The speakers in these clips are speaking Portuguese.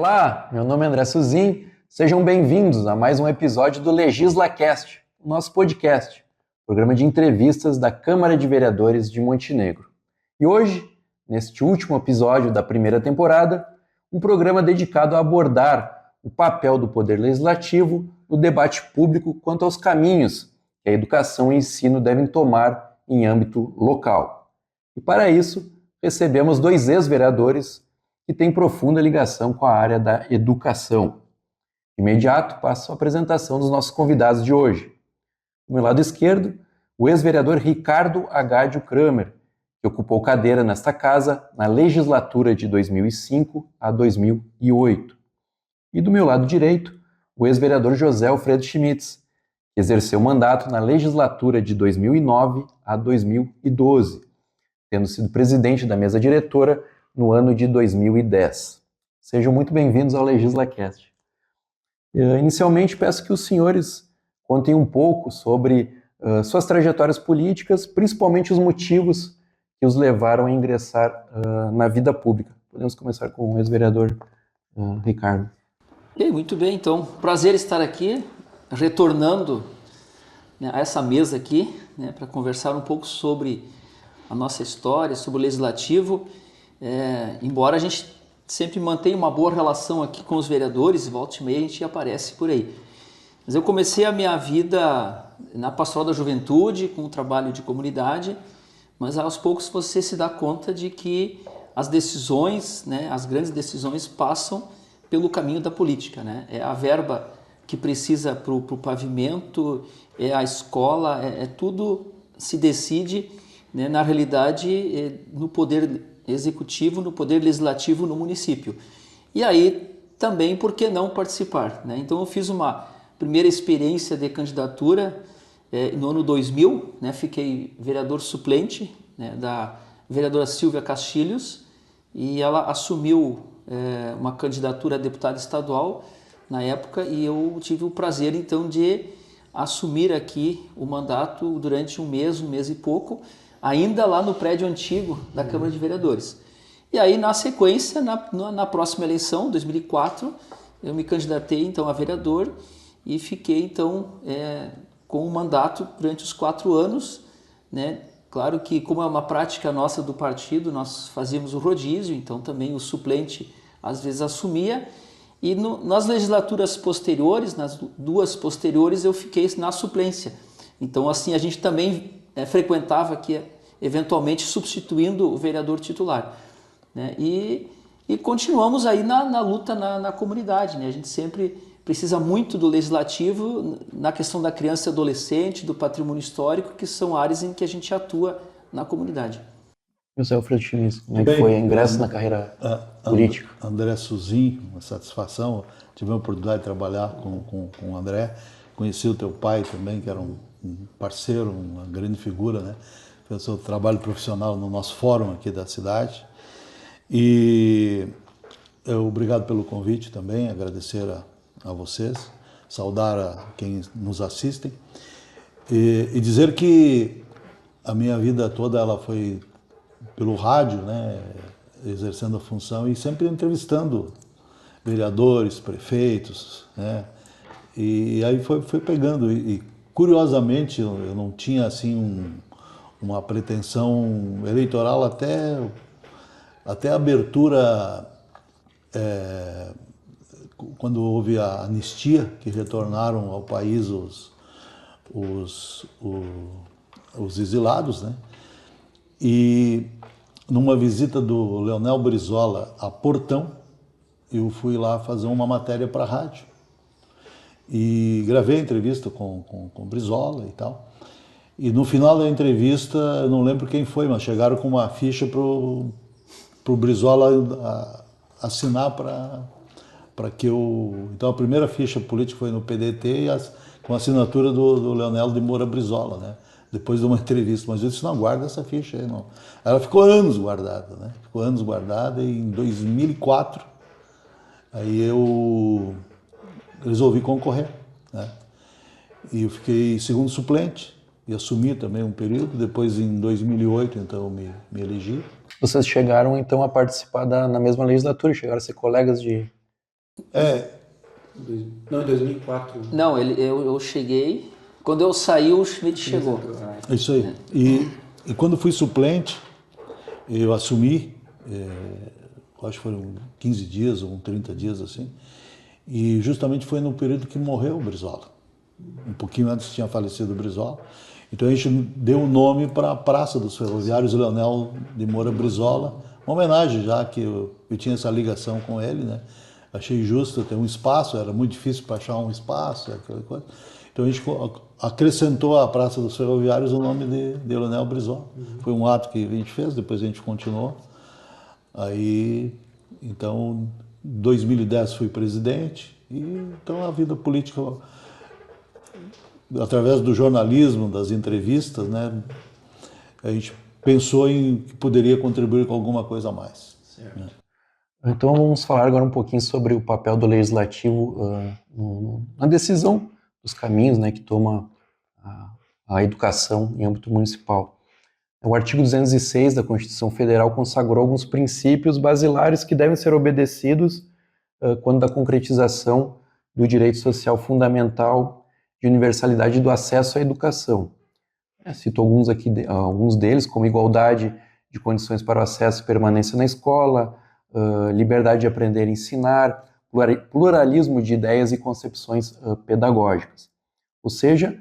Olá, meu nome é André Suzin, sejam bem-vindos a mais um episódio do LegislaCast, o nosso podcast, programa de entrevistas da Câmara de Vereadores de Montenegro. E hoje, neste último episódio da primeira temporada, um programa dedicado a abordar o papel do Poder Legislativo no debate público quanto aos caminhos que a educação e o ensino devem tomar em âmbito local. E para isso, recebemos dois ex-vereadores que têm profunda ligação com a área da educação. De imediato, passo a apresentação dos nossos convidados de hoje. Do meu lado esquerdo, o ex-vereador Ricardo Agádio Kramer, que ocupou cadeira nesta casa na legislatura de 2005 a 2008. E do meu lado direito, o ex-vereador José Alfredo Schmitz, que exerceu mandato na legislatura de 2009 a 2012, tendo sido presidente da mesa diretora no ano de 2010. Sejam muito bem-vindos ao LegislaCast. Inicialmente, peço que os senhores contem um pouco sobre suas trajetórias políticas, principalmente os motivos que os levaram a ingressar na vida pública. Podemos começar com o ex-vereador Ricardo. Muito bem, então, prazer estar aqui, retornando a essa mesa aqui, para conversar um pouco sobre a nossa história, sobre o Legislativo. Embora a gente sempre mantenha uma boa relação aqui com os vereadores, volta e meia a gente aparece por aí. Mas eu comecei a minha vida na Pastoral da Juventude, com o trabalho de comunidade, mas aos poucos você se dá conta de que as decisões, as grandes decisões passam pelo caminho da política. É a verba que precisa para o pavimento, é a escola, tudo se decide, na realidade, no poder executivo, no poder legislativo no município. E aí também, por que não participar? Então eu fiz uma primeira experiência de candidatura no ano 2000, fiquei vereador suplente da vereadora Silvia Castilhos, e ela assumiu uma candidatura a deputada estadual na época, e eu tive o prazer então de assumir aqui o mandato durante um mês e pouco, ainda lá no prédio antigo da Câmara de Vereadores. E aí, na sequência, na próxima eleição, 2004, eu me candidatei então a vereador e fiquei então com o mandato durante os 4 anos. Claro que, como é uma prática nossa do partido, nós fazíamos o rodízio, então também o suplente às vezes assumia. E nas legislaturas posteriores, nas 2 posteriores, eu fiquei na suplência. Então, assim, a gente também frequentava aqui, eventualmente substituindo o vereador titular. E continuamos aí na luta na comunidade. A gente sempre precisa muito do legislativo na questão da criança e adolescente, do patrimônio histórico, que são áreas em que a gente atua na comunidade. José Alfredo Schmitz, como é que foi o ingresso na carreira política? André Suzin, uma satisfação. Tive a oportunidade de trabalhar com o André. Conheci o teu pai também, que era um parceiro, uma grande figura, fez o seu trabalho profissional no nosso fórum aqui da cidade. E obrigado pelo convite também, agradecer a vocês, saudar a quem nos assistem e dizer que a minha vida toda ela foi pelo rádio, exercendo a função e sempre entrevistando vereadores, prefeitos, e aí foi pegando e curiosamente eu não tinha assim uma pretensão eleitoral até a abertura, quando houve a anistia, que retornaram ao país os exilados, E numa visita do Leonel Brizola a Portão, eu fui lá fazer uma matéria para a rádio. E gravei a entrevista com o Brizola e tal. E no final da entrevista, eu não lembro quem foi, mas chegaram com uma ficha pro Brizola assinar para que eu... Então a primeira ficha política foi no PDT com a assinatura do Leonel de Moura Brizola, depois de uma entrevista. Mas eu disse, não, guarda essa ficha aí, não. Ela ficou anos guardada, Ficou anos guardada e em 2004, aí eu resolvi concorrer, E eu fiquei segundo suplente e assumi também um período. Depois, em 2008, então, eu me elegi. Vocês chegaram, então, a participar na mesma legislatura, chegaram a ser colegas de Não, em 2004. Não, eu cheguei, quando eu saí o Schmidt chegou. É isso aí. E quando fui suplente, eu assumi, acho que foram 15 dias ou 30 dias assim, e justamente foi no período que morreu o Brizola. Um pouquinho antes tinha falecido o Brizola. Então a gente deu o nome para a Praça dos Ferroviários Leonel de Moura Brizola, uma homenagem, já que eu tinha essa ligação com ele, né? Achei justo ter um espaço, era muito difícil para achar um espaço, aquela coisa. Então a gente acrescentou à Praça dos Ferroviários o nome de Leonel Brizola. Foi um ato que a gente fez, depois a gente continuou. Aí, então, em 2010 fui presidente, e então a vida política, através do jornalismo, das entrevistas, né, a gente pensou em que poderia contribuir com alguma coisa a mais. Certo. Né? Então vamos falar agora um pouquinho sobre o papel do legislativo na decisão dos caminhos, né, que toma a educação em âmbito municipal. O artigo 206 da Constituição Federal consagrou alguns princípios basilares que devem ser obedecidos quando da concretização do direito social fundamental de universalidade do acesso à educação. Cito alguns deles, como igualdade de condições para o acesso e permanência na escola, liberdade de aprender e ensinar, pluralismo de ideias e concepções pedagógicas. Ou seja,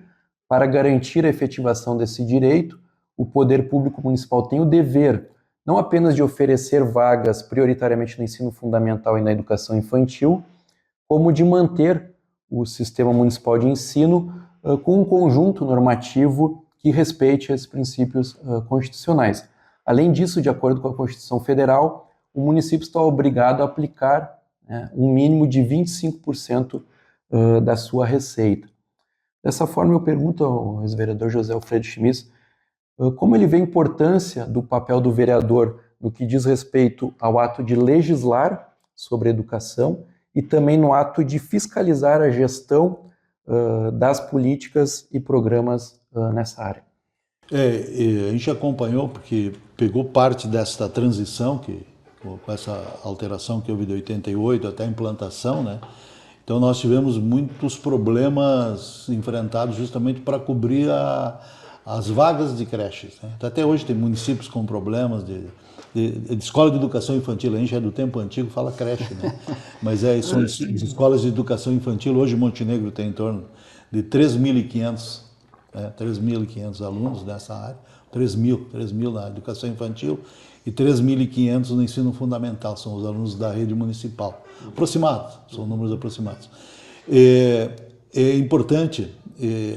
para garantir a efetivação desse direito, o poder público municipal tem o dever não apenas de oferecer vagas prioritariamente no ensino fundamental e na educação infantil, como de manter o sistema municipal de ensino com um conjunto normativo que respeite esses princípios constitucionais. Além disso, de acordo com a Constituição Federal, o município está obrigado a aplicar um mínimo de 25% da sua receita. Dessa forma, eu pergunto ao ex-vereador José Alfredo Schmitz como ele vê a importância do papel do vereador no que diz respeito ao ato de legislar sobre a educação e também no ato de fiscalizar a gestão das políticas e programas nessa área. A gente acompanhou porque pegou parte desta transição, com essa alteração que houve de 88 até a implantação, né? Então nós tivemos muitos problemas enfrentados justamente para cobrir as vagas de creches, né? Até hoje tem municípios com problemas de escola de educação infantil. A gente é do tempo antigo, fala creche, né? Mas são escolas de educação infantil. Hoje Montenegro tem em torno de 3.500 alunos nessa área, 3.000 na educação infantil e 3.500 no ensino fundamental, são os alunos da rede municipal. Aproximados, são números aproximados. É importante,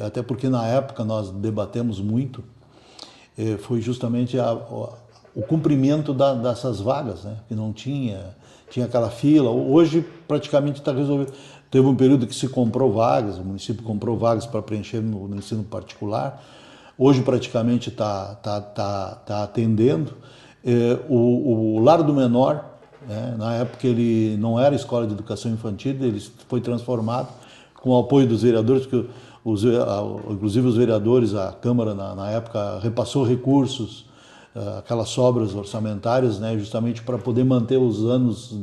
até porque na época nós debatemos muito, foi justamente o cumprimento dessas vagas, né? Que não tinha aquela fila. Hoje praticamente está resolvido. Teve um período que se comprou vagas, o município comprou vagas para preencher no ensino particular. Hoje praticamente está atendendo. O Lar do Menor, né? Na época ele não era escola de educação infantil, ele foi transformado com o apoio dos vereadores, porque inclusive os vereadores, a Câmara na época repassou recursos, aquelas sobras orçamentárias, né, justamente para poder manter os anos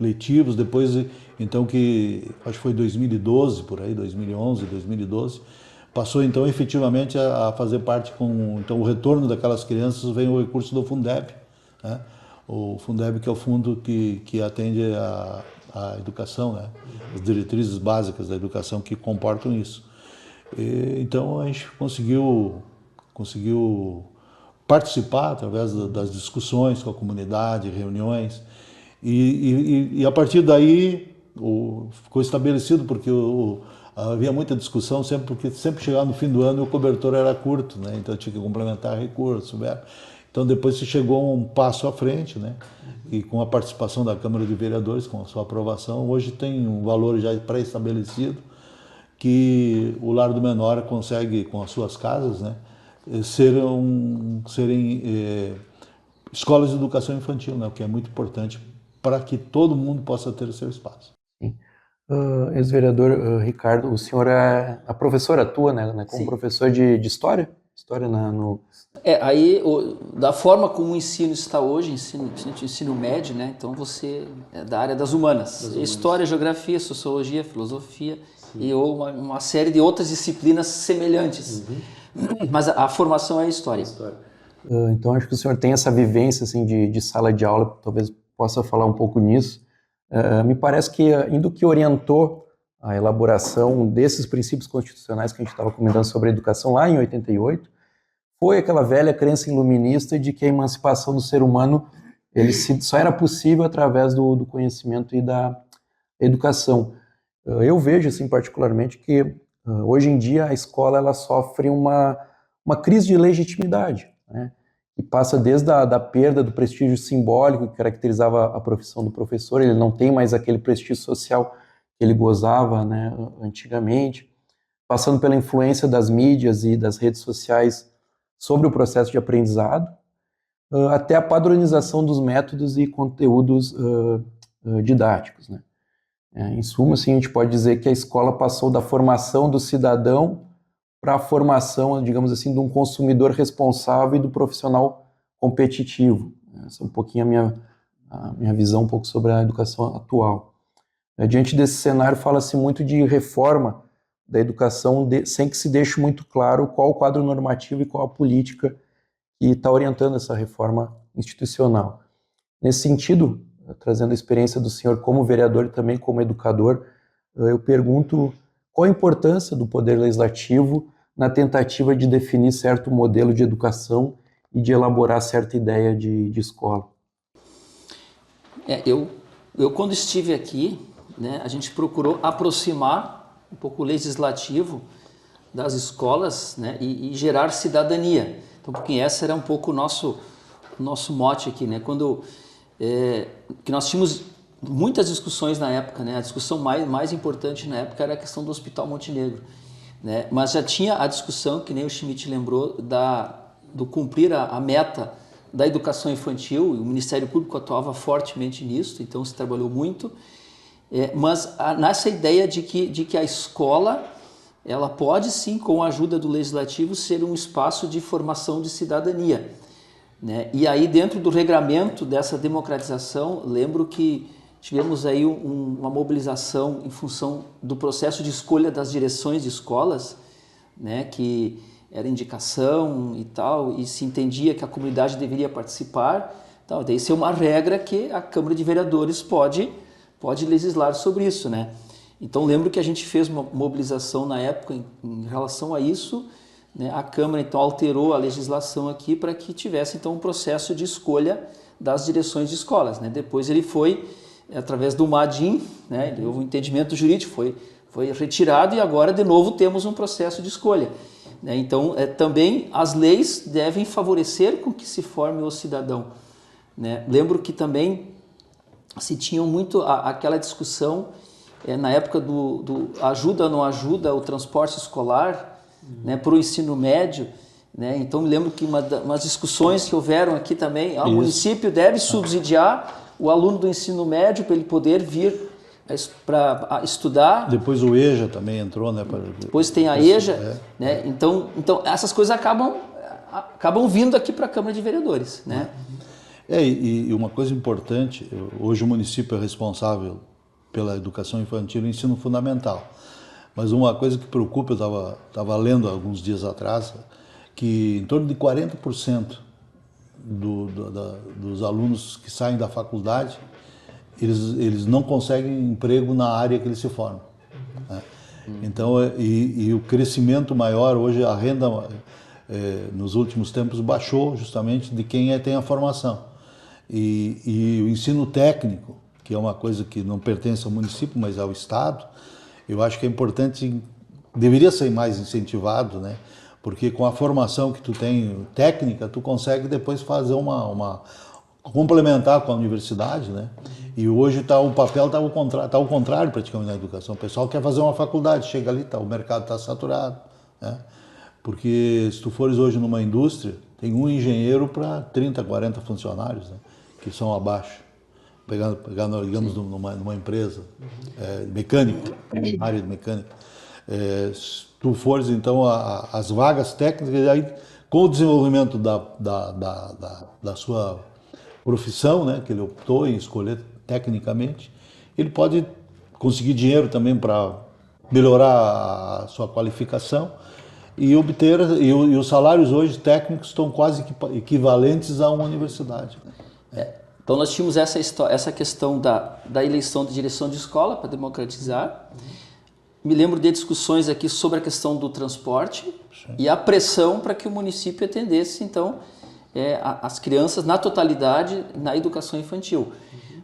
letivos. Depois, então, que acho que foi 2012, por aí, 2011, 2012, passou então efetivamente a fazer parte então o retorno daquelas crianças vem o recurso do Fundeb, né? O Fundeb, que é o fundo que atende a educação, né? As diretrizes básicas da educação que comportam isso. Então a gente conseguiu participar através das discussões com a comunidade, reuniões, e a partir daí ficou estabelecido, porque havia muita discussão, porque sempre chegava no fim do ano e o cobertor era curto, né? Então tinha que complementar recursos, então depois se chegou um passo à frente, né? E com a participação da Câmara de Vereadores, com a sua aprovação, hoje tem um valor já pré-estabelecido que o Lar do Menor consegue, com as suas casas, né, serem escolas de educação infantil, né, o que é muito importante para que todo mundo possa ter o seu espaço. Sim. Ex-vereador Ricardo, o senhor a professora atua, né como Sim. professor de História história no... Aí, da forma como o ensino está hoje, ensino médio, né? Então você é da área das humanas. História, geografia, sociologia, filosofia ou uma série de outras disciplinas semelhantes. Mas a formação é a história. Então acho que o senhor tem essa vivência assim, de sala de aula, talvez possa falar um pouco nisso. Me parece que indo que orientou a elaboração desses princípios constitucionais que a gente estava comentando sobre a educação lá em 88, foi aquela velha crença iluminista de que a emancipação do ser humano só era possível através do conhecimento e da educação. Eu vejo, assim, particularmente, que hoje em dia a escola ela sofre uma crise de legitimidade, né? E passa desde a perda do prestígio simbólico que caracterizava a profissão do professor, ele não tem mais aquele prestígio social que ele gozava, né, antigamente, passando pela influência das mídias e das redes sociais sobre o processo de aprendizado, até a padronização dos métodos e conteúdos didáticos, né? Em suma, assim, a gente pode dizer que a escola passou da formação do cidadão para a formação, digamos assim, de um consumidor responsável e do profissional competitivo. Essa é um pouquinho a minha visão um pouco sobre a educação atual. Diante desse cenário, fala-se muito de reforma da educação, sem que se deixe muito claro qual o quadro normativo e qual a política que está orientando essa reforma institucional. Nesse sentido, trazendo a experiência do senhor como vereador e também como educador, eu pergunto qual a importância do Poder Legislativo na tentativa de definir certo modelo de educação e de elaborar certa ideia de escola. Eu quando estive aqui, né, a gente procurou aproximar um pouco o legislativo das escolas, né, e gerar cidadania. Então, porque essa era um pouco o nosso mote aqui, né? Que nós tínhamos muitas discussões na época, né? A discussão mais importante na época era a questão do Hospital Montenegro, né? Mas já tinha a discussão, que nem o Schmidt lembrou, do cumprir a meta da educação infantil, e o Ministério Público atuava fortemente nisso, então se trabalhou muito, mas nessa ideia de que a escola ela pode sim, com a ajuda do Legislativo, ser um espaço de formação de cidadania, né? E aí dentro do regramento dessa democratização, lembro que tivemos aí uma mobilização em função do processo de escolha das direções de escolas, né, que era indicação e tal, e se entendia que a comunidade deveria participar. Então, daí isso é uma regra que a Câmara de Vereadores pode legislar sobre isso, né? Então, lembro que a gente fez uma mobilização na época em relação a isso, né? A Câmara, então, alterou a legislação aqui para que tivesse, então, um processo de escolha das direções de escolas, né? Depois ele foi, através do MADIM, né? Houve um entendimento jurídico, foi retirado e agora, de novo, temos um processo de escolha, né? Então, também as leis devem favorecer com que se forme o cidadão, né? Lembro que também se tinha muito aquela discussão na época do ajuda ou não ajuda o transporte escolar, né, para o ensino médio, né? Então me lembro que umas discussões que houveram aqui também, o município deve subsidiar o aluno do ensino médio para ele poder vir para estudar. Depois o EJA também entrou, né? Depois tem a EJA, né? Então essas coisas acabam vindo aqui para a Câmara de Vereadores, né? E uma coisa importante, hoje o município é responsável pela educação infantil e ensino fundamental. Mas uma coisa que preocupa, eu estava lendo alguns dias atrás, que em torno de 40% dos alunos que saem da faculdade, eles não conseguem emprego na área que eles se formam, né? Então, e o crescimento maior, hoje a renda nos últimos tempos baixou justamente de quem tem a formação. E o ensino técnico, que é uma coisa que não pertence ao município, mas ao Estado, eu acho que é importante, deveria ser mais incentivado, né? Porque com a formação que tu tem técnica, tu consegue depois fazer complementar com a universidade, né? E hoje o papel está ao contrário praticamente na educação. O pessoal quer fazer uma faculdade, chega ali, o mercado está saturado, né? Porque se tu fores hoje numa indústria, tem um engenheiro para 30, 40 funcionários, né, que são abaixo. Pegando digamos, numa empresa mecânica, área de mecânica. Se tu fores, então, as vagas técnicas, aí, com o desenvolvimento da sua profissão, né, que ele optou em escolher tecnicamente, ele pode conseguir dinheiro também para melhorar a sua qualificação e obter, e os salários hoje técnicos estão quase equivalentes a uma universidade. Então nós tínhamos essa questão da eleição de direção de escola para democratizar. Me lembro de discussões aqui sobre a questão do transporte e a pressão para que o município atendesse, então, as crianças na totalidade na educação infantil.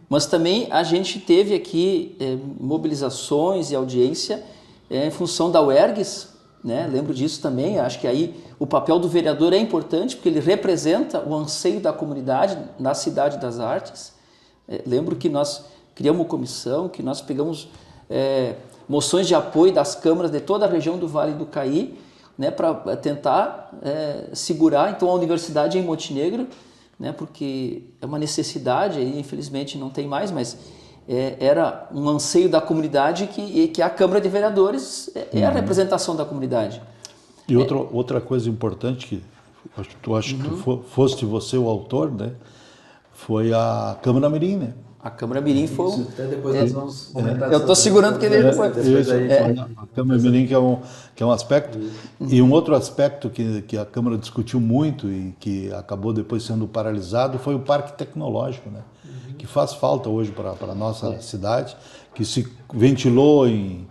Mas também a gente teve aqui mobilizações e audiência em função da UERGS, né? Lembro disso também. Acho que aí o papel do vereador é importante porque ele representa o anseio da comunidade na Cidade das Artes. Lembro que nós criamos uma comissão, que nós pegamos moções de apoio das câmaras de toda a região do Vale do Caí, né, para tentar segurar então a universidade em Montenegro, né, porque é uma necessidade, aí infelizmente não tem mais, mas era um anseio da comunidade que a Câmara de Vereadores é a representação da comunidade. E outra coisa importante que acho que foste você o autor, né, foi a Câmara Mirim, né? A Câmara Mirim foi Isso, até depois nós vamos comentar. Eu estou segurando que ele foi. A Câmara Mirim, que é um aspecto. E um outro aspecto que a Câmara discutiu muito e que acabou depois sendo paralisado foi o Parque Tecnológico, né? Que faz falta hoje para a nossa cidade, que se ventilou em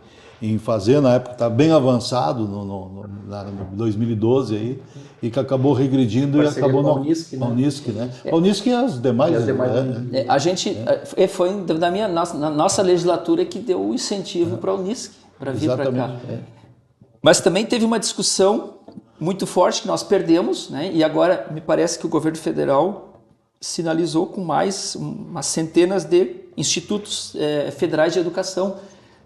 fazer, na época está bem avançado, no 2012 aí, e que acabou regredindo e acabou na Unisc, né? A Unisc e as demais. A gente foi na nossa legislatura que deu o incentivo para a Unisc, para vir para cá. Mas também teve uma discussão muito forte que nós perdemos, né? E agora me parece que o governo federal sinalizou com mais umas centenas de institutos federais de educação.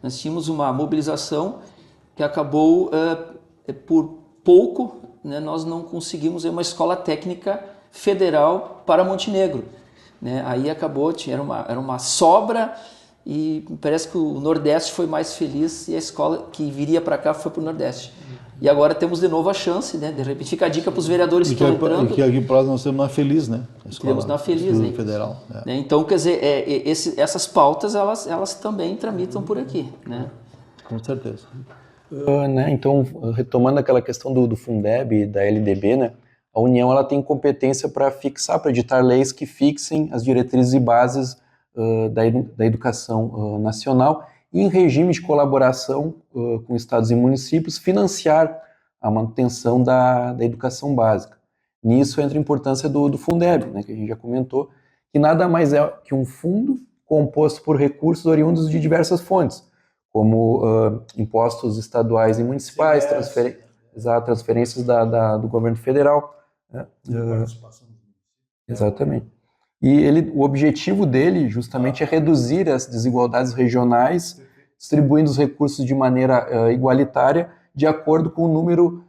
Nós tínhamos uma mobilização que acabou, por pouco, né, nós não conseguimos uma escola técnica federal para Montenegro. Né? Aí acabou, era uma sobra e parece que o Nordeste foi mais feliz e a escola que viria para cá foi para o Nordeste. E agora temos de novo a chance, né? De repente fica a dica para os vereadores que estão entrando. E que aqui próximo nós temos na Feliz, né? Temos na Feliz, né? Federal. Então, quer dizer, essas pautas, elas também tramitam por aqui, né? Com certeza. Né? Então, retomando aquela questão do Fundeb e da LDB, né? A União ela tem competência para fixar, para editar leis que fixem as diretrizes e bases da educação nacional e, em regime de colaboração com estados e municípios, financiar a manutenção da educação básica. Nisso entra a importância do Fundeb, né, que a gente já comentou, que nada mais é que um fundo composto por recursos oriundos de diversas fontes, como impostos estaduais e municipais, transferências do governo federal. Né? Exatamente. E o objetivo dele, justamente, é reduzir as desigualdades regionais, distribuindo os recursos de maneira igualitária, de acordo com o número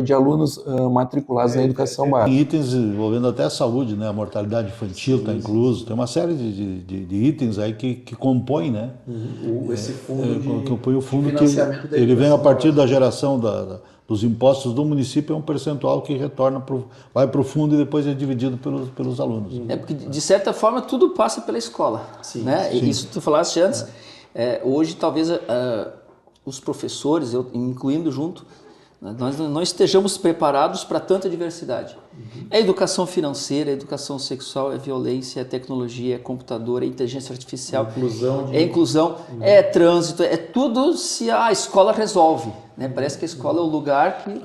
de alunos matriculados na educação básica. Tem itens envolvendo até a saúde, né? A mortalidade infantil está incluso. Tem uma série de itens aí que compõem, né? Esse fundo compõe o fundo de financiamento que ele vem a partir da geração dos impostos do município, é um percentual que retorna vai para o fundo e depois é dividido pelos alunos. Porque, de certa forma, tudo passa pela escola. Sim, né? sim. Isso tu falaste antes. Hoje, talvez, os professores, eu incluindo junto, nós não estejamos preparados para tanta diversidade. É educação financeira, é educação sexual, é violência, é tecnologia, é computador, é inteligência artificial, é inclusão, é trânsito, é tudo se a escola resolve. Né? Parece que a escola é o lugar que...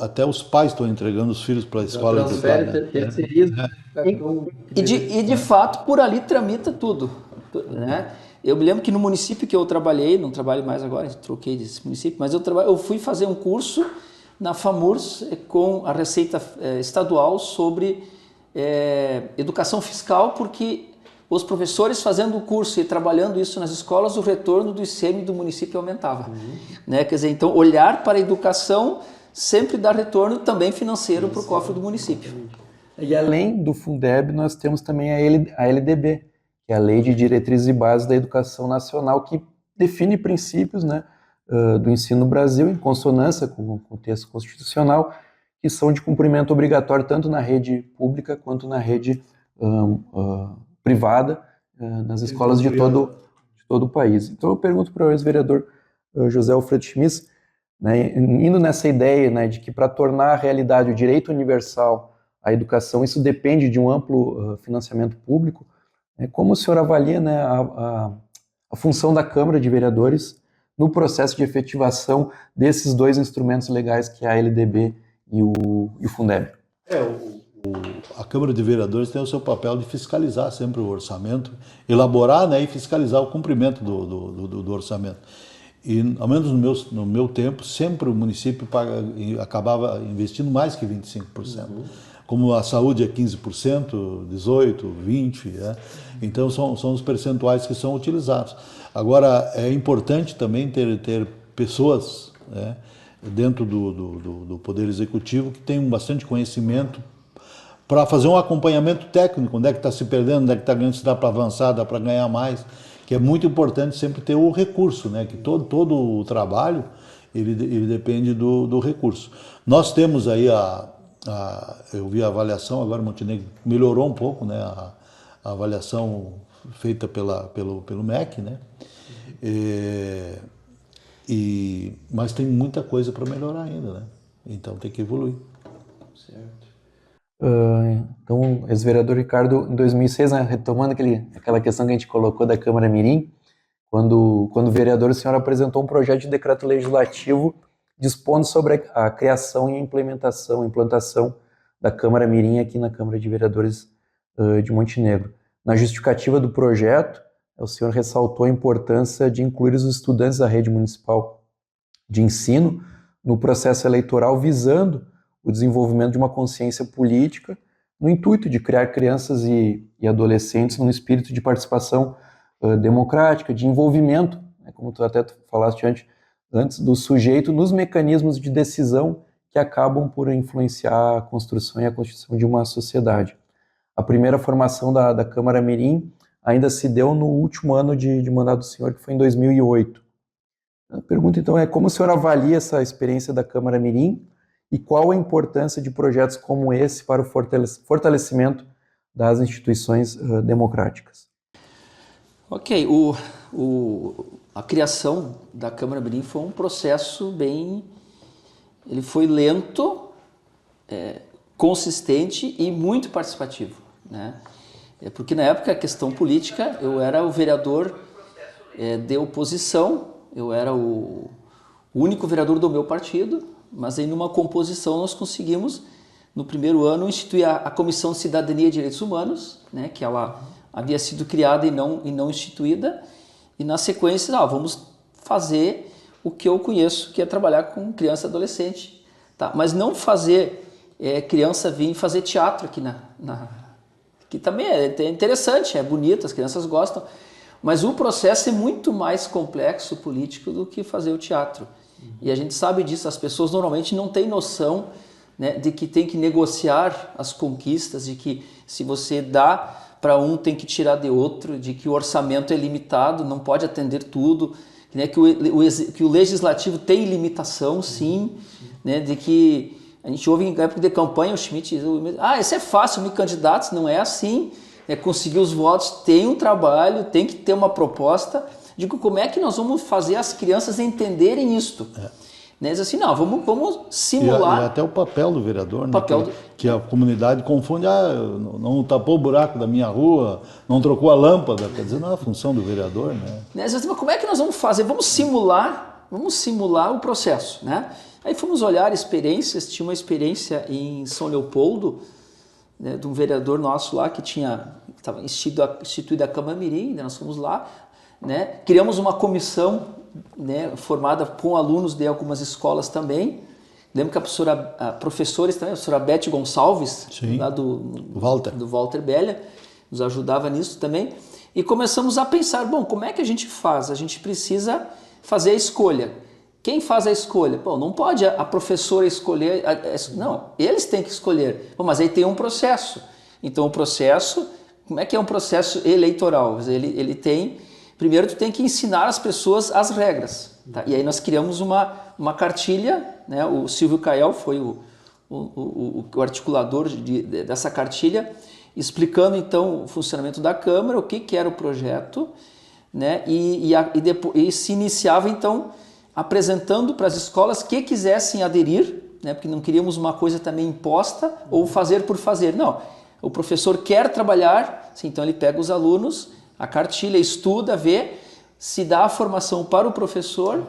Até os pais estão entregando os filhos para a escola educar. E de fato, por ali tramita tudo. Né? Eu me lembro que no município que eu trabalhei, não trabalho mais agora, troquei desse município, mas eu fui fazer um curso na FAMURS com a Receita Estadual sobre educação fiscal, porque os professores fazendo o curso e trabalhando isso nas escolas, o retorno do ICM do município aumentava. Né? Quer dizer, então, olhar para a educação sempre dá retorno também financeiro para o cofre do município. E além do Fundeb, nós temos também a LDB, que é a Lei de Diretrizes e Bases da Educação Nacional, que define princípios, né, do ensino no Brasil, em consonância com o texto constitucional, que são de cumprimento obrigatório tanto na rede pública quanto na rede privada, nas escolas de todo o país. Então eu pergunto para o ex-vereador José Alfredo Schmitz, né, indo nessa ideia, né, de que para tornar a realidade o direito universal à educação, isso depende de um amplo financiamento público, como o senhor avalia, né, a função da Câmara de Vereadores no processo de efetivação desses dois instrumentos legais, que é a LDB e o Fundeb? A Câmara de Vereadores tem o seu papel de fiscalizar sempre o orçamento, elaborar, né, e fiscalizar o cumprimento do orçamento. E, ao menos no meu tempo, sempre o município acabava investindo mais que 25%. Como a saúde é 15%, 18%, 20%, né? Então são os percentuais que são utilizados. Agora, é importante também ter pessoas, né, dentro do Poder Executivo que tenham bastante conhecimento para fazer um acompanhamento técnico, onde é que está se perdendo, onde é que está ganhando, se dá para avançar, dá para ganhar mais, que é muito importante sempre ter o recurso, né? Que todo o trabalho ele depende do recurso. Nós temos aí eu vi a avaliação, agora Montenegro melhorou um pouco, né? A avaliação feita pelo MEC, né? Mas tem muita coisa para melhorar ainda, né? Então tem que evoluir. Certo. Então, ex-vereador Ricardo, em 2006, né, retomando aquela questão que a gente colocou da Câmara Mirim, quando vereador, o senhor apresentou um projeto de decreto legislativo dispondo sobre a criação e implantação da Câmara Mirim aqui na Câmara de Vereadores de Montenegro. Na justificativa do projeto, o senhor ressaltou a importância de incluir os estudantes da rede municipal de ensino no processo eleitoral, visando o desenvolvimento de uma consciência política, no intuito de criar crianças e adolescentes num espírito de participação democrática, de envolvimento, né, como tu até falaste antes, do sujeito nos mecanismos de decisão que acabam por influenciar a construção e a constituição de uma sociedade. A primeira formação da Câmara Mirim ainda se deu no último ano de mandato do senhor, que foi em 2008. A pergunta, então, é como o senhor avalia essa experiência da Câmara Mirim e qual a importância de projetos como esse para o fortalecimento das instituições democráticas? Ok, a criação da Câmara Mirim foi um processo ele foi lento, consistente e muito participativo, né? Porque na época a questão política, eu era o vereador de oposição, eu era o único vereador do meu partido, mas aí numa composição nós conseguimos, no primeiro ano, instituir a Comissão de Cidadania e Direitos Humanos, né, que ela havia sido criada e não instituída, e na sequência, vamos fazer o que eu conheço, que é trabalhar com criança e adolescente, tá? Mas não fazer criança vir fazer teatro aqui que também é interessante, é bonito, as crianças gostam, mas o processo é muito mais complexo político do que fazer o teatro. E a gente sabe disso, as pessoas normalmente não têm noção, né, de que tem que negociar as conquistas, de que se você dá para um tem que tirar de outro, de que o orçamento é limitado, não pode atender tudo, né, que o legislativo tem limitação, sim, né, de que a gente ouve em época de campanha o Schmidt diz, isso é fácil, me candidatos, não é assim, né, conseguir os votos tem um trabalho, tem que ter uma proposta. Digo, como é que nós vamos fazer as crianças entenderem isto? Né? Diz assim, não, vamos simular... E até o papel do vereador, né? Que a comunidade confunde, não tapou o buraco da minha rua, não trocou a lâmpada, quer dizer, não é a função do vereador, né? Diz assim, mas como é que nós vamos fazer? Vamos simular o processo, né? Aí fomos olhar experiências, tinha uma experiência em São Leopoldo, né, de um vereador nosso lá que estava instituída a Câmara Mirim, nós fomos lá, né, criamos uma comissão, né, formada com alunos de algumas escolas também. Lembro que professores também, a professora Beth Gonçalves, lá do Walter Belha, nos ajudava nisso também. E começamos a pensar, como é que a gente faz? A gente precisa fazer a escolha. Quem faz a escolha? Não pode a professora escolher, não, eles têm que escolher. Mas aí tem um processo. Então o processo, como é que é um processo eleitoral? Ele tem, primeiro tu tem que ensinar as pessoas as regras. Tá? E aí nós criamos uma cartilha, né? O Silvio Cael foi o articulador dessa cartilha, explicando então o funcionamento da Câmara, o que era o projeto, né? E se iniciava então apresentando para as escolas que quisessem aderir, né? Porque não queríamos uma coisa também imposta ou fazer por fazer, não. O professor quer trabalhar, então ele pega os alunos, a cartilha, estuda, vê, se dá a formação para o professor,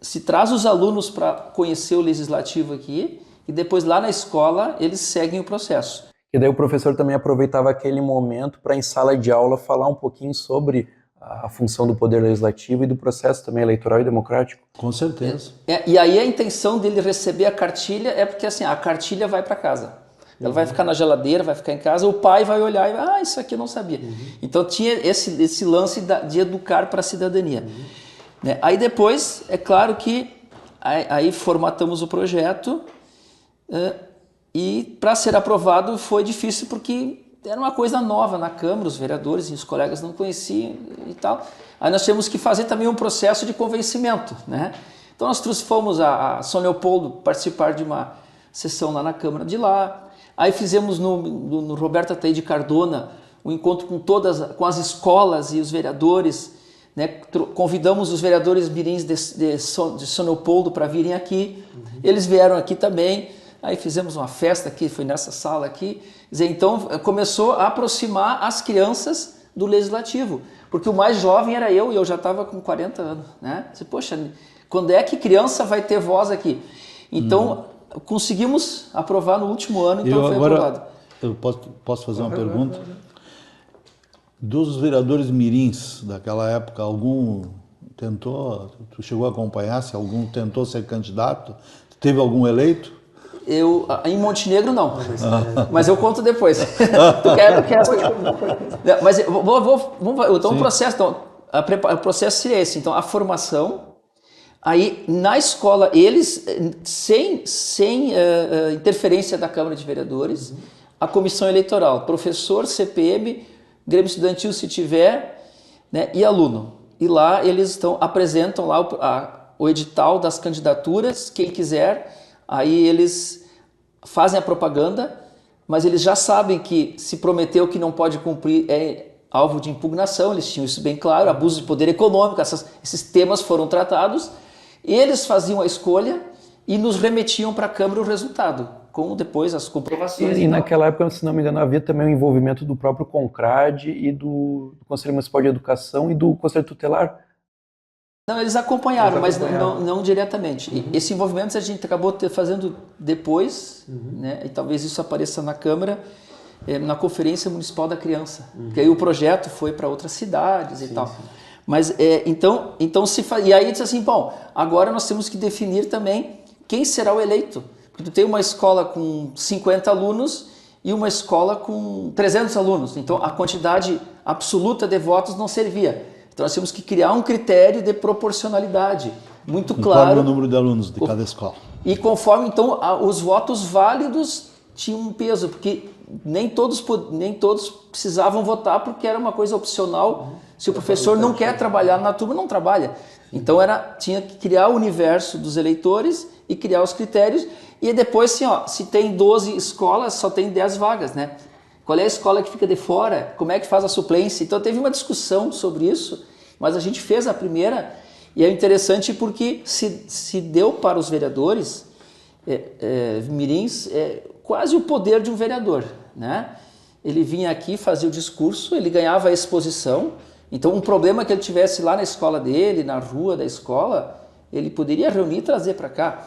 se traz os alunos para conhecer o legislativo aqui e depois lá na escola eles seguem o processo. E daí o professor também aproveitava aquele momento para, em sala de aula, falar um pouquinho sobre a função do poder legislativo e do processo também eleitoral e democrático. Com certeza. E aí a intenção dele receber a cartilha é porque assim, a cartilha vai para casa. Ela vai ficar na geladeira, vai ficar em casa, o pai vai olhar e vai, isso aqui eu não sabia. Então tinha esse lance de educar para a cidadania. Né? Aí depois, é claro que aí formatamos o projeto e para ser aprovado foi difícil porque era uma coisa nova na Câmara, os vereadores e os colegas não conheciam e tal. Aí nós tivemos que fazer também um processo de convencimento. Né? Então nós fomos a São Leopoldo participar de uma sessão lá na Câmara de lá. Aí fizemos no Roberto Ataíde de Cardona um encontro com as escolas e os vereadores, né? Convidamos os vereadores mirins de São Leopoldo para virem aqui, eles vieram aqui também, aí fizemos uma festa aqui, foi nessa sala aqui, então começou a aproximar as crianças do Legislativo, porque o mais jovem era eu e eu já estava com 40 anos, né? Poxa, quando é que criança vai ter voz aqui? Então, conseguimos aprovar no último ano, então foi aprovado. Eu posso fazer uma pergunta? Dos vereadores mirins daquela época, algum tentou, tu chegou a acompanhar, se algum tentou ser candidato? Teve algum eleito? Em Montenegro não, mas eu conto depois. Mas então o processo, o processo seria esse, então a formação. Aí, na escola, eles, sem interferência da Câmara de Vereadores, a comissão eleitoral, professor, CPM, Grêmio Estudantil, se tiver, né, e aluno. E lá eles apresentam lá o edital das candidaturas, quem quiser, aí eles fazem a propaganda, mas eles já sabem que se prometeu que não pode cumprir é alvo de impugnação, eles tinham isso bem claro, abuso de poder econômico, esses temas foram tratados. Eles faziam a escolha e nos remetiam para a Câmara o resultado, com depois as comprovações. E naquela época, se não me engano, havia também o envolvimento do próprio CONCRAD e do Conselho Municipal de Educação e do Conselho Tutelar. Não, eles acompanharam, mas não diretamente. Esse envolvimento a gente acabou fazendo depois, né? E talvez isso apareça na Câmara, na Conferência Municipal da Criança, porque aí o projeto foi para outras cidades e tal. Sim. Mas, e aí diz assim, bom, agora nós temos que definir também quem será o eleito. Porque tu tem uma escola com 50 alunos e uma escola com 300 alunos. Então, a quantidade absoluta de votos não servia. Então, nós temos que criar um critério de proporcionalidade muito claro. Conforme o número de alunos de cada escola. E conforme, então, os votos válidos tinham um peso, porque nem todos precisavam votar porque era uma coisa opcional. Se o professor não quer trabalhar na turma, não trabalha. Então tinha que criar o universo dos eleitores e criar os critérios. E depois, assim, se tem 12 escolas, só tem 10 vagas, né? Qual é a escola que fica de fora? Como é que faz a suplência? Então teve uma discussão sobre isso, mas a gente fez a primeira. E é interessante porque se deu para os vereadores mirins quase o poder de um vereador, né? Ele vinha aqui, fazia o discurso, ele ganhava a exposição. Então, um problema que ele tivesse lá na escola dele, na rua da escola, ele poderia reunir e trazer para cá.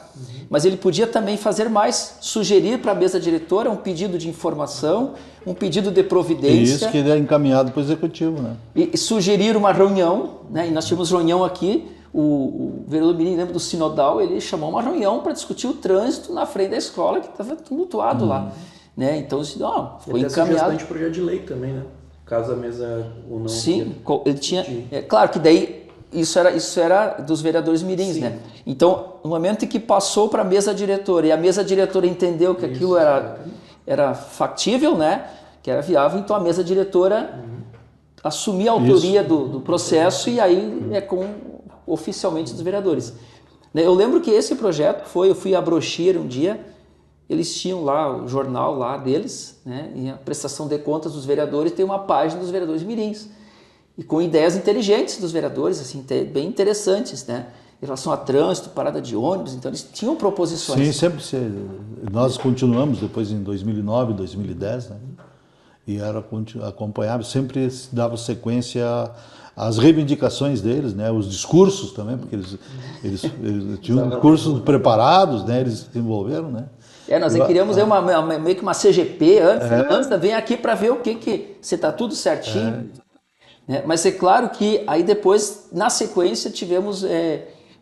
Mas ele podia também fazer mais, sugerir para a mesa diretora um pedido de informação, um pedido de providência. E isso que ele é encaminhado para o executivo, né? E sugerir uma reunião, né? E nós tivemos reunião aqui, o vereador Mirim, lembra do Sinodal, ele chamou uma reunião para discutir o trânsito na frente da escola, que estava tumultuado lá. Né? Então, foi encaminhado. De projeto de lei também, né? Caso a mesa ou não. Sim, ele tinha. Claro que daí isso era dos vereadores mirins, né? Então, no momento em que passou para a mesa diretora e a mesa diretora entendeu que aquilo era factível, né? Que era viável, então a mesa diretora assumia a autoria do processo e aí é com oficialmente dos vereadores. Eu lembro que esse projeto eu fui à Brochir um dia, eles tinham lá o jornal lá deles, né, e a prestação de contas dos vereadores tem uma página dos vereadores mirins, e com ideias inteligentes dos vereadores, assim, bem interessantes, né, em relação a trânsito, parada de ônibus, então eles tinham proposições. Sim, sempre. Nós continuamos depois em 2009, 2010, né, e era acompanhava, sempre dava sequência às reivindicações deles, né, os discursos também, porque eles tinham discursos preparados, né, eles desenvolveram, né. Nós queríamos meio que uma CGP antes, vem aqui para ver o que se está tudo certinho. Né? Mas é claro que aí depois, na sequência, tivemos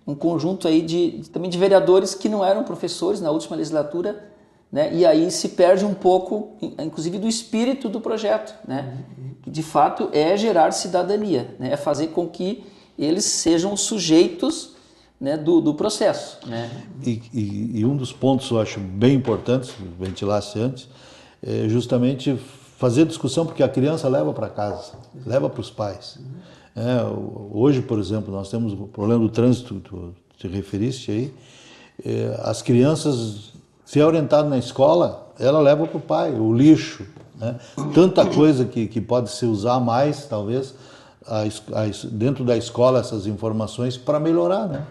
um conjunto aí também de vereadores que não eram professores na última legislatura, né? E aí se perde um pouco, inclusive, do espírito do projeto, né? Que de fato é gerar cidadania, né? É fazer com que eles sejam sujeitos, né, do processo, né? E um dos pontos eu acho bem importantes, ventilasse antes, é justamente fazer discussão, porque a criança leva para casa, leva para os pais. Hoje, por exemplo, nós temos o problema do trânsito, tu te referiste aí, as crianças, se é orientado na escola, ela leva para o pai, o lixo, né? Tanta coisa que pode se usar mais, talvez, dentro da escola, essas informações para melhorar, né?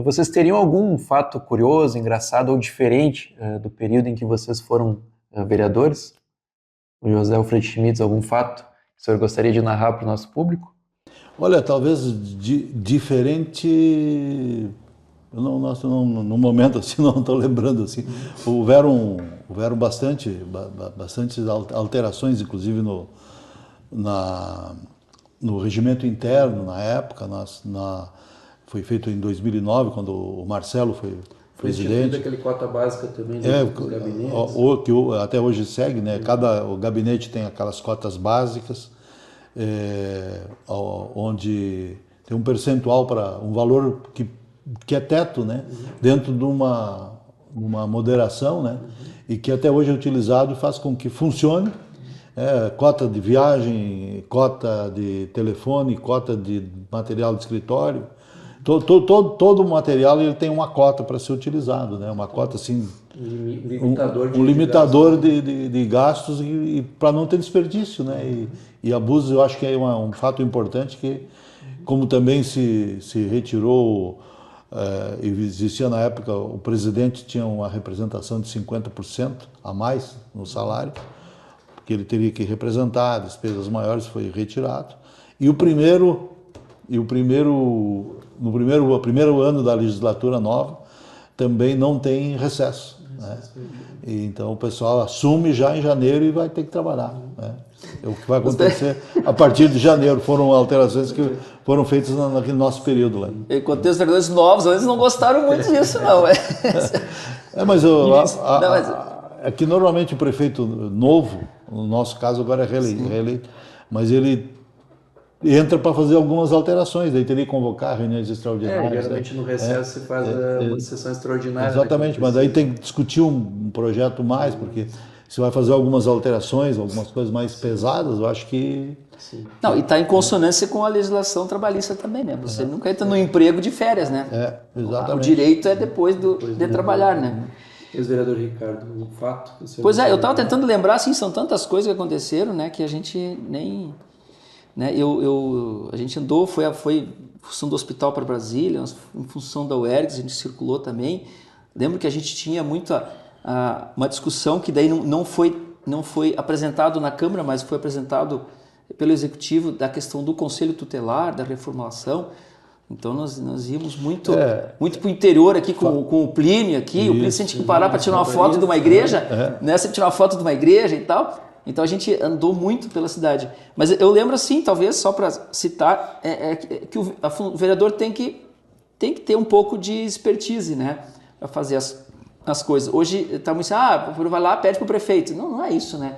Vocês teriam algum fato curioso, engraçado ou diferente do período em que vocês foram vereadores? O José Alfredo Schmitz, algum fato que o senhor gostaria de narrar para o nosso público? Olha, talvez diferente, no momento assim, não estou lembrando assim. Houveram bastantes alterações, inclusive no regimento interno, na época, foi feito em 2009, quando o Marcelo foi presidente. Aquele cota básica também dos gabinetes. Que até hoje segue, né? O gabinete tem aquelas cotas básicas, onde tem um percentual para um valor que é teto, né? Dentro de uma moderação, né? E que até hoje é utilizado e faz com que funcione. Cota de viagem, cota de telefone, cota de material de escritório. Todo o material ele tem uma cota para ser utilizado, né? Uma cota assim, um limitador de gastos e para não ter desperdício, né? E abuso, eu acho que é um fato importante que, como também se retirou, existia na época, o presidente tinha uma representação de 50% a mais no salário, que ele teria que representar, despesas maiores, foi retirado. No primeiro ano da legislatura nova, também não tem recesso, né? E então o pessoal assume já em janeiro e vai ter que trabalhar, né? É o que vai acontecer a partir de janeiro. Foram alterações que foram feitas naquele nosso período lá. Em contexto de vereadores novos, eles não gostaram muito disso, não. É que normalmente o prefeito novo, no nosso caso agora é reeleito, mas ele entra para fazer algumas alterações, daí teria que convocar reuniões extraordinárias. Geralmente no recesso se faz uma sessão extraordinária. Exatamente, mas aí tem que discutir um projeto mais, porque se vai fazer algumas alterações, algumas coisas mais pesadas, eu acho que... Sim. Não, e está em consonância com a legislação trabalhista também, né? Você nunca entra no emprego de férias, né? Exatamente. O direito é depois de trabalhar, né? Ex-vereador Ricardo, um fato... Pois eu estava tentando lembrar, assim, são tantas coisas que aconteceram, né, que a gente nem... Né, a gente andou, foi em função do hospital para Brasília, em função da UERGS, a gente circulou também. Lembro que a gente tinha uma discussão que daí não foi apresentado na Câmara, mas foi apresentado pelo Executivo, da questão do Conselho Tutelar, da reformulação. Então nós íamos muito para o interior aqui com o Plínio aqui. O Plínio tinha que parar para tirar uma foto de uma igreja, né? Você tirar uma foto de uma igreja e tal. Então a gente andou muito pela cidade. Mas eu lembro assim, talvez só para citar, que o vereador tem que ter um pouco de expertise, né? Para fazer as coisas. Hoje está muito assim, vai lá, pede para o prefeito. Não é isso, né?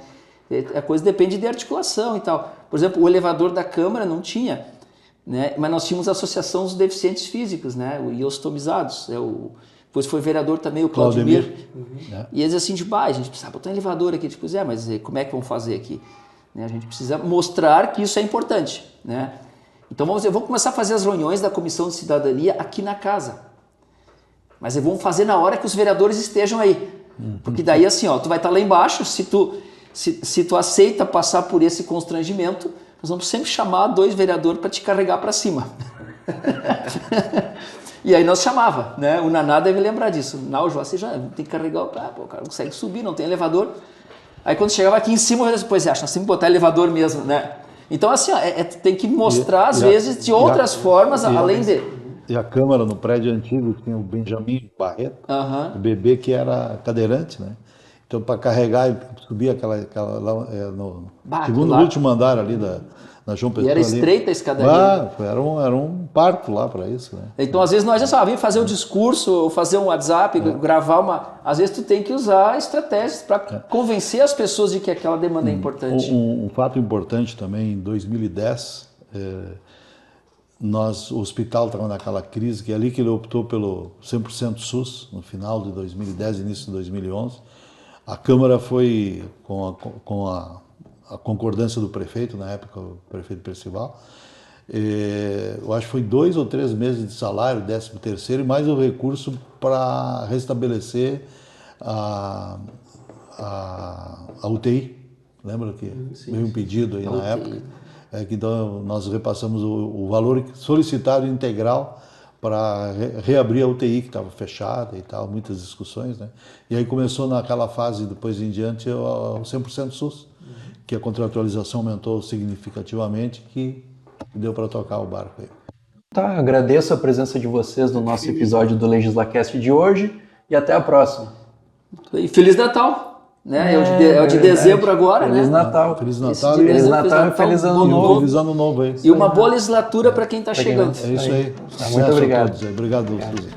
A coisa depende de articulação e tal. Por exemplo, o elevador da Câmara não tinha, né? Mas nós tínhamos a Associação dos Deficientes Físicos, né? E ostomizados. Depois foi vereador também o Claudemir. E eles assim, a gente precisa botar um elevador aqui. Tipo, mas como é que vamos fazer aqui? Né? A gente precisa mostrar que isso é importante, né? Então vamos começar a fazer as reuniões da Comissão de Cidadania aqui na casa. Mas vamos fazer na hora que os vereadores estejam aí. Porque daí assim, ó, tu vai estar lá embaixo, se tu aceita passar por esse constrangimento, nós vamos sempre chamar 2 vereadores para te carregar para cima. E aí nós chamava, né? O Naná deve lembrar disso. Não, o Joacir já tem que carregar, o cara não consegue subir, não tem elevador. Aí quando chegava aqui em cima, eu disse, pois é, acho que nós temos que botar elevador mesmo, né? Então assim, ó, tem que mostrar às vezes de outras formas, além de... E a Câmara no prédio antigo tinha o Benjamin Barreto, o bebê que era cadeirante, né? Então para carregar e subir aquela lá, no segundo último andar ali na João Pessoa. E era estreita a escadaria. Era um parto lá para isso, né? Então, às vezes, nós já vim fazer um discurso, ou fazer um WhatsApp, gravar uma... Às vezes, tu tem que usar estratégias para convencer as pessoas de que aquela demanda é importante. Um fato importante também, em 2010, o hospital estava naquela crise, que é ali que ele optou pelo 100% SUS, no final de 2010, início de 2011. A Câmara foi, com a concordância do prefeito, na época o prefeito Percival, eu acho que foi 2 ou 3 meses de salário, 13º, e mais o recurso para restabelecer a UTI. Lembra que veio um pedido aí na época? Que então nós repassamos o valor solicitado integral para reabrir a UTI, que estava fechada e tal, muitas discussões, né? E aí começou naquela fase, depois em diante, o 100% SUS, que a contratualização aumentou significativamente, que deu para tocar o barco aí. Tá, agradeço a presença de vocês no nosso episódio do LegislaCast de hoje e até a próxima. E Feliz Natal! Né? É o de dezembro agora, Feliz né? Natal. Feliz Natal. Feliz Natal e Feliz Ano Novo. Feliz Ano Novo aí. E uma boa legislatura para quem está chegando. É isso aí. Muito obrigado. Obrigado, Suzy.